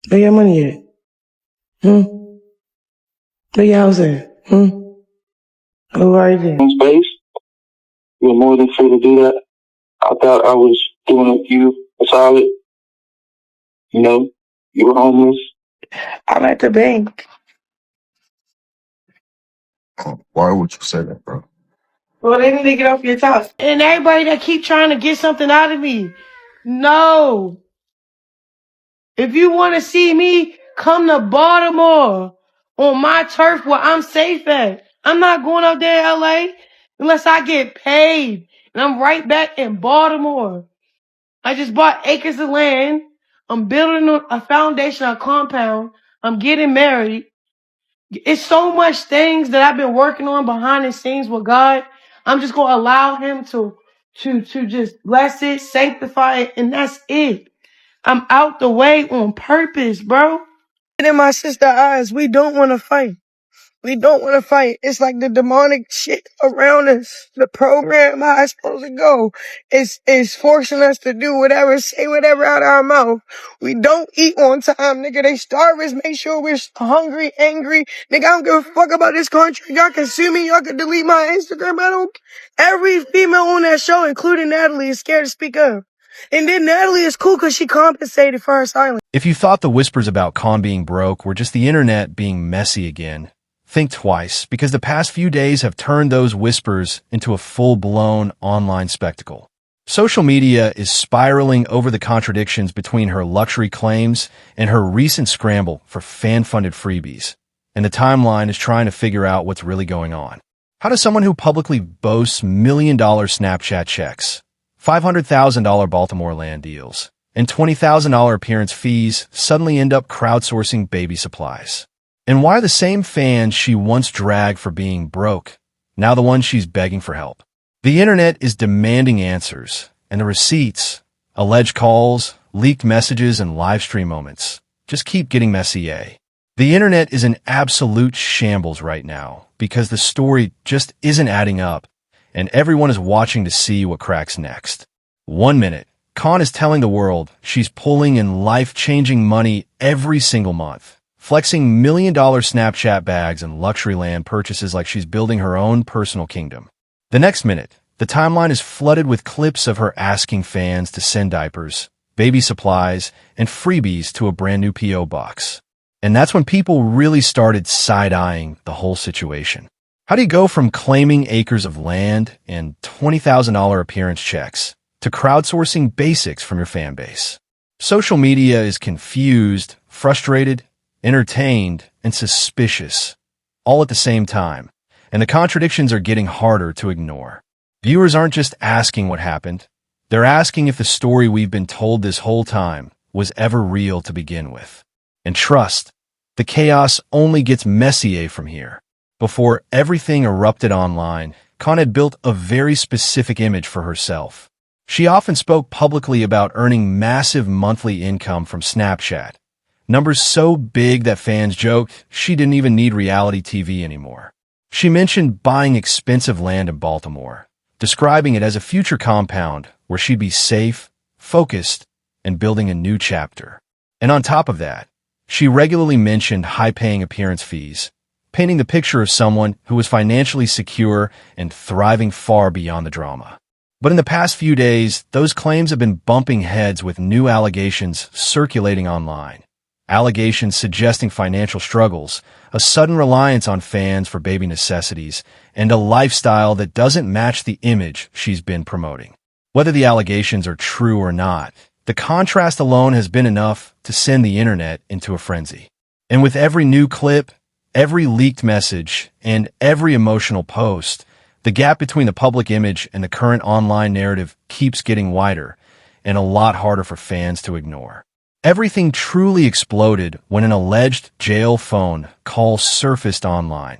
Where your money at? Where your house at? Who are you? Space. You're more than free to do that. I thought I was doing you a solid. You know, you were homeless. I'm at the bank. Why would you say that, bro? Well, they need to get off your top. And everybody that keep trying to get something out of me. No. If you want to see me, come to Baltimore on my turf where I'm safe at. I'm not going up there in LA unless I get paid. And I'm right back in Baltimore. I just bought acres of land. I'm building a foundation, a compound. I'm getting married. It's so much things that I've been working on behind the scenes with God. I'm just going to allow him to just bless it, sanctify it, and that's it. I'm out the way on purpose, bro. In my sister's eyes, we don't want to fight. We don't want to fight. It's like the demonic shit around us. The program, how it's supposed to go, is forcing us to do whatever, say whatever out of our mouth. We don't eat on time, nigga. They starve us, make sure we're hungry, angry. Nigga, I don't give a fuck about this country. Y'all can sue me. Y'all can delete my Instagram. Every female on that show, including Natalie, is scared to speak up. And then Natalie is cool because she compensated for her silence. If you thought the whispers about Khan being broke were just the internet being messy again, think twice, because the past few days have turned those whispers into a full-blown online spectacle. Social media is spiraling over the contradictions between her luxury claims and her recent scramble for fan-funded freebies, and the timeline is trying to figure out what's really going on. How does someone who publicly boasts million-dollar Snapchat checks, $500,000 Baltimore land deals, and $20,000 appearance fees suddenly end up crowdsourcing baby supplies? And why are the same fans she once dragged for being broke now the ones she's begging for help? The internet is demanding answers, and the receipts, alleged calls, leaked messages, and live stream moments just keep getting messier. The internet is in absolute shambles right now because the story just isn't adding up, and everyone is watching to see what cracks next. 1 minute, Khan is telling the world she's pulling in life-changing money every single month, flexing million-dollar Snapchat bags and luxury land purchases like she's building her own personal kingdom. The next minute, the timeline is flooded with clips of her asking fans to send diapers, baby supplies, and freebies to a brand new P.O. box. And that's when people really started side-eyeing the whole situation. How do you go from claiming acres of land and $20,000 appearance checks to crowdsourcing basics from your fan base? Social media is confused, frustrated, entertained, and suspicious, all at the same time, and the contradictions are getting harder to ignore. Viewers aren't just asking what happened, they're asking if the story we've been told this whole time was ever real to begin with. And trust, the chaos only gets messier from here. Before everything erupted online, Khan had built a very specific image for herself. She often spoke publicly about earning massive monthly income from Snapchat, numbers so big that fans joked she didn't even need reality TV anymore. She mentioned buying expensive land in Baltimore, describing it as a future compound where she'd be safe, focused, and building a new chapter. And on top of that, she regularly mentioned high-paying appearance fees, painting the picture of someone who was financially secure and thriving far beyond the drama. But in the past few days, those claims have been bumping heads with new allegations circulating online. Allegations suggesting financial struggles, a sudden reliance on fans for baby necessities, and a lifestyle that doesn't match the image she's been promoting. Whether the allegations are true or not, the contrast alone has been enough to send the internet into a frenzy. And with every new clip, every leaked message, and every emotional post, the gap between the public image and the current online narrative keeps getting wider and a lot harder for fans to ignore. Everything truly exploded when an alleged jail phone call surfaced online,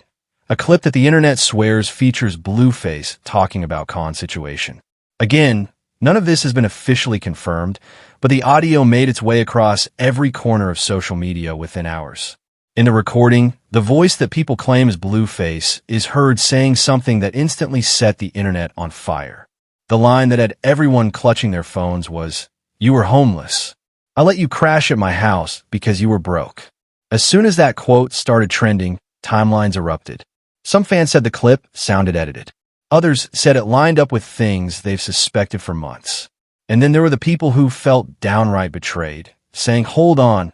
a clip that the internet swears features Blueface talking about Khan's situation. Again, none of this has been officially confirmed, but the audio made its way across every corner of social media within hours. In the recording, the voice that people claim is Blueface is heard saying something that instantly set the internet on fire. The line that had everyone clutching their phones was, "You were homeless." I let you crash at my house because you were broke. As soon as that quote started trending, timelines erupted. Some fans said the clip sounded edited. Others said it lined up with things they've suspected for months. And then there were the people who felt downright betrayed, saying, hold on,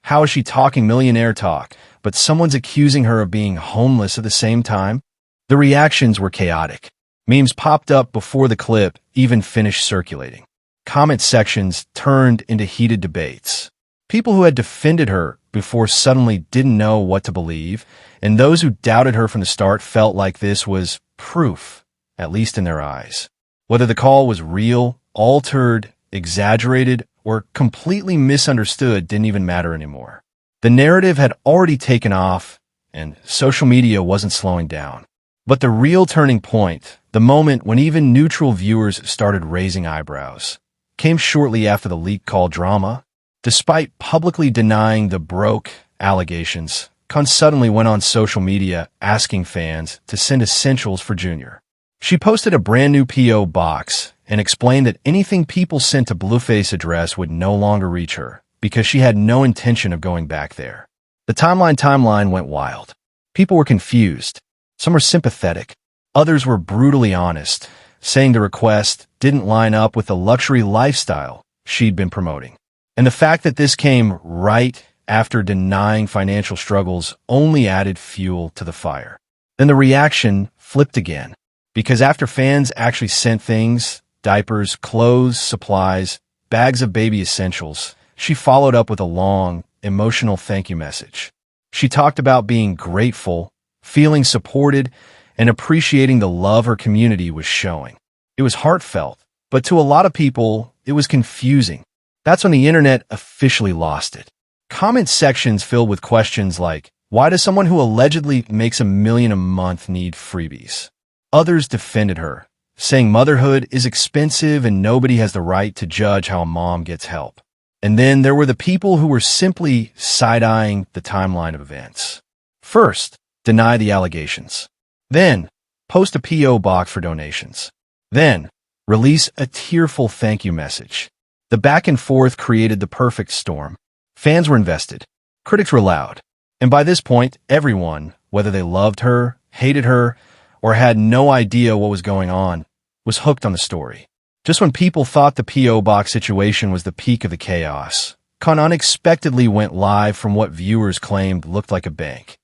how is she talking millionaire talk, but someone's accusing her of being homeless at the same time? The reactions were chaotic. Memes popped up before the clip even finished circulating. Comment sections turned into heated debates. People who had defended her before suddenly didn't know what to believe, and those who doubted her from the start felt like this was proof, at least in their eyes. Whether the call was real, altered, exaggerated, or completely misunderstood didn't even matter anymore. The narrative had already taken off, and social media wasn't slowing down. But the real turning point, the moment when even neutral viewers started raising eyebrows, came shortly after the leak call drama. Despite publicly denying the broke allegations, Khan suddenly went on social media asking fans to send essentials for Junior. She posted a brand new P.O. box and explained that anything people sent to Blueface address would no longer reach her because she had no intention of going back there. The timeline went wild. People were confused. Some were sympathetic. Others were brutally honest, saying the request didn't line up with the luxury lifestyle she'd been promoting. And the fact that this came right after denying financial struggles only added fuel to the fire. Then the reaction flipped again, because after fans actually sent things, diapers, clothes, supplies, bags of baby essentials, she followed up with a long, emotional thank you message. She talked about being grateful, feeling supported, and appreciating the love her community was showing. It was heartfelt, but to a lot of people, it was confusing. That's when the internet officially lost it. Comment sections filled with questions like, why does someone who allegedly makes $1 million a month need freebies? Others defended her, saying motherhood is expensive and nobody has the right to judge how a mom gets help. And then there were the people who were simply side-eyeing the timeline of events. First, deny the allegations. Then, post a P.O. box for donations. Then, release a tearful thank you message. The back and forth created the perfect storm. Fans were invested. Critics were loud. And by this point, everyone, whether they loved her, hated her, or had no idea what was going on, was hooked on the story. Just when people thought the P.O. box situation was the peak of the chaos, Khan unexpectedly went live from what viewers claimed looked like a bank.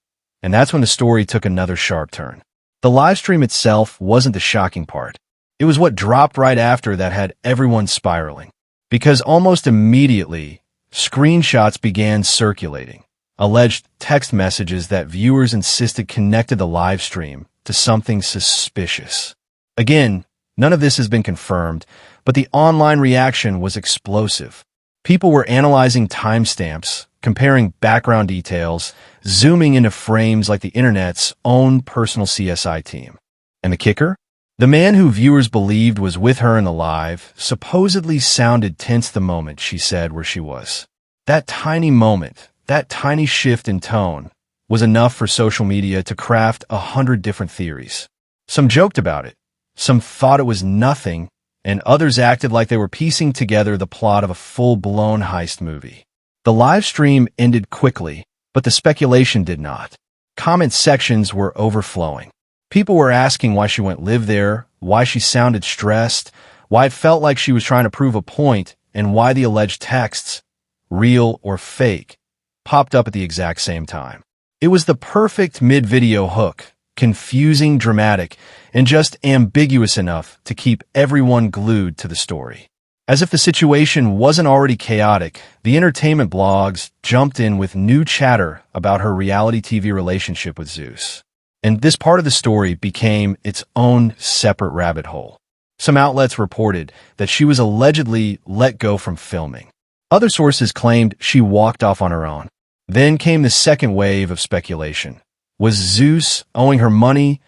And that's when the story took another sharp turn. The live stream itself wasn't the shocking part. It was what dropped right after that had everyone spiraling. Because almost immediately, screenshots began circulating, alleged text messages that viewers insisted connected the live stream to something suspicious. Again, none of this has been confirmed, but the online reaction was explosive. People were analyzing timestamps, comparing background details, zooming into frames like the internet's own personal CSI team. And the kicker? The man who viewers believed was with her in the live supposedly sounded tense the moment she said where she was. That tiny moment, that tiny shift in tone, was enough for social media to craft 100 different theories. Some joked about it, some thought it was nothing, and others acted like they were piecing together the plot of a full-blown heist movie. The live stream ended quickly, but the speculation did not. Comment sections were overflowing. People were asking why she went live there, why she sounded stressed, why it felt like she was trying to prove a point, and why the alleged texts, real or fake, popped up at the exact same time. It was the perfect mid-video hook, confusing, dramatic, and just ambiguous enough to keep everyone glued to the story. As if the situation wasn't already chaotic, the entertainment blogs jumped in with new chatter about her reality TV relationship with Zeus. And this part of the story became its own separate rabbit hole. Some outlets reported that she was allegedly let go from filming. Other sources claimed she walked off on her own. Then came the second wave of speculation. Was Zeus owing her money,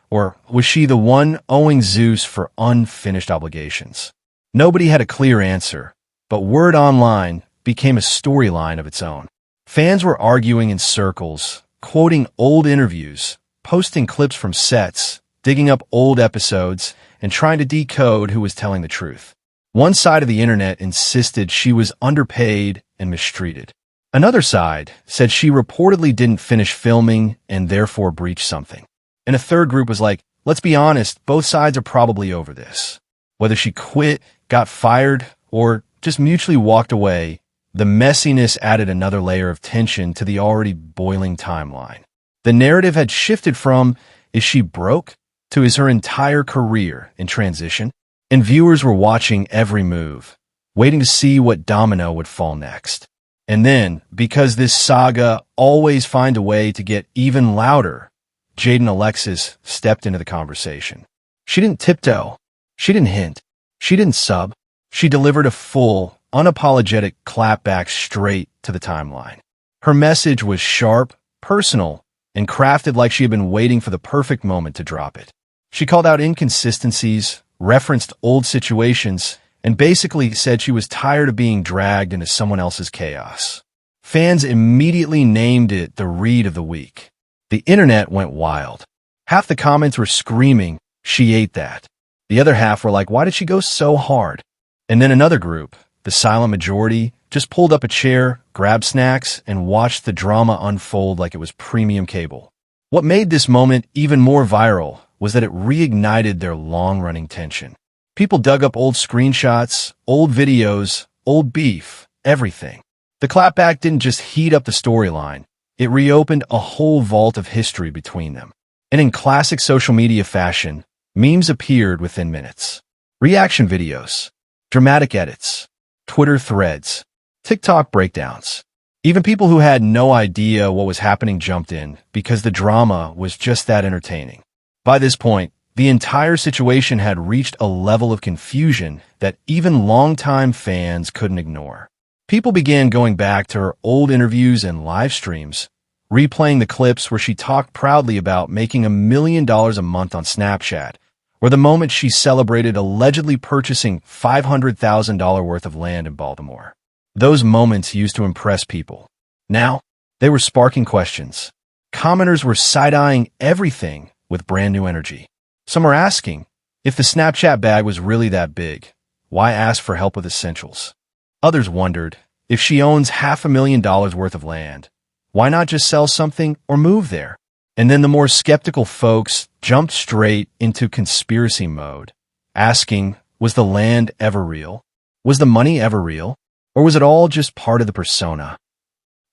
or was she the one owing Zeus for unfinished obligations? Nobody had a clear answer, but word online became a storyline of its own. Fans were arguing in circles, quoting old interviews, posting clips from sets, digging up old episodes, and trying to decode who was telling the truth. One side of the internet insisted she was underpaid and mistreated. Another side said she reportedly didn't finish filming and therefore breached something. And a third group was like, let's be honest, both sides are probably over this. Whether she quit, got fired, or just mutually walked away, the messiness added another layer of tension to the already boiling timeline. The narrative had shifted from, is she broke, to is her entire career in transition? And viewers were watching every move, waiting to see what domino would fall next. And then, because this saga always finds a way to get even louder, Jaden Alexis stepped into the conversation. She didn't tiptoe. She didn't hint. She didn't sub. She delivered a full, unapologetic clapback straight to the timeline. Her message was sharp, personal, and crafted like she had been waiting for the perfect moment to drop it. She called out inconsistencies, referenced old situations, and basically said she was tired of being dragged into someone else's chaos. Fans immediately named it the read of the week. The internet went wild. Half the comments were screaming, she ate that. The other half were like, why did she go so hard? And then another group, the silent majority, just pulled up a chair, grabbed snacks, and watched the drama unfold like it was premium cable. What made this moment even more viral was that it reignited their long-running tension. People dug up old screenshots, old videos, old beef, everything. The clapback didn't just heat up the storyline, it reopened a whole vault of history between them. And in classic social media fashion, memes appeared within minutes. Reaction videos, dramatic edits, Twitter threads, TikTok breakdowns. Even people who had no idea what was happening jumped in because the drama was just that entertaining. By this point, the entire situation had reached a level of confusion that even longtime fans couldn't ignore. People began going back to her old interviews and live streams, replaying the clips where she talked proudly about making $1 million a month on Snapchat, or the moment she celebrated allegedly purchasing $500,000 worth of land in Baltimore. Those moments used to impress people. Now, they were sparking questions. Commenters were side-eyeing everything with brand new energy. Some are asking, if the Snapchat bag was really that big, why ask for help with essentials? Others wondered, if she owns $500,000 worth of land, why not just sell something or move there? And then the more skeptical folks jumped straight into conspiracy mode, asking, was the land ever real? Was the money ever real? Or was it all just part of the persona?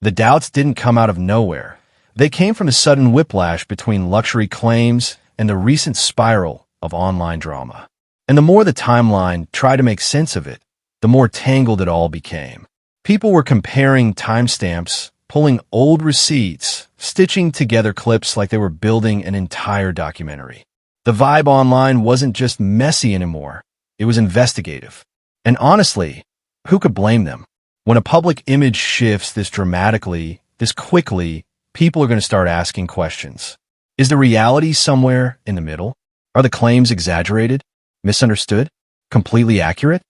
The doubts didn't come out of nowhere. They came from the sudden whiplash between luxury claims and the recent spiral of online drama. And the more the timeline tried to make sense of it, the more tangled it all became. People were comparing timestamps, pulling old receipts, stitching together clips like they were building an entire documentary. The vibe online wasn't just messy anymore, it was investigative. And honestly, who could blame them? When a public image shifts this dramatically, this quickly, people are going to start asking questions. Is the reality somewhere in the middle? Are the claims exaggerated, misunderstood, completely accurate?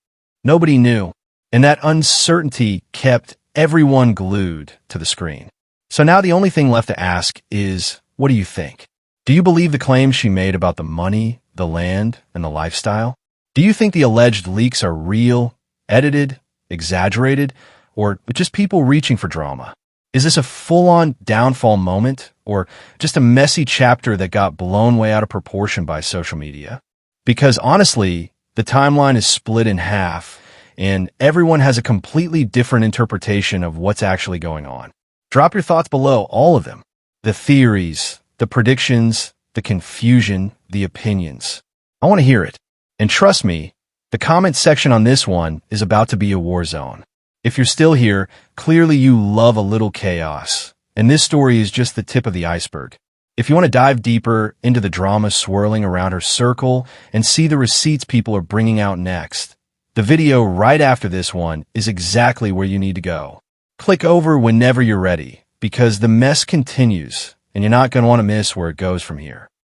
Nobody knew, and that uncertainty kept everyone glued to the screen. So now the only thing left to ask is, what do you think? Do you believe the claims she made about the money, the land, and the lifestyle? Do you think the alleged leaks are real, edited, exaggerated, or just people reaching for drama? Is this a full-on downfall moment, or just a messy chapter that got blown way out of proportion by social media? Because honestly, the timeline is split in half, and everyone has a completely different interpretation of what's actually going on. Drop your thoughts below, all of them. The theories, the predictions, the confusion, the opinions. I want to hear it. And trust me, the comment section on this one is about to be a war zone. If you're still here, clearly you love a little chaos, and this story is just the tip of the iceberg. If you want to dive deeper into the drama swirling around her circle and see the receipts people are bringing out next, the video right after this one is exactly where you need to go. Click over whenever you're ready, because the mess continues, and you're not going to want to miss where it goes from here.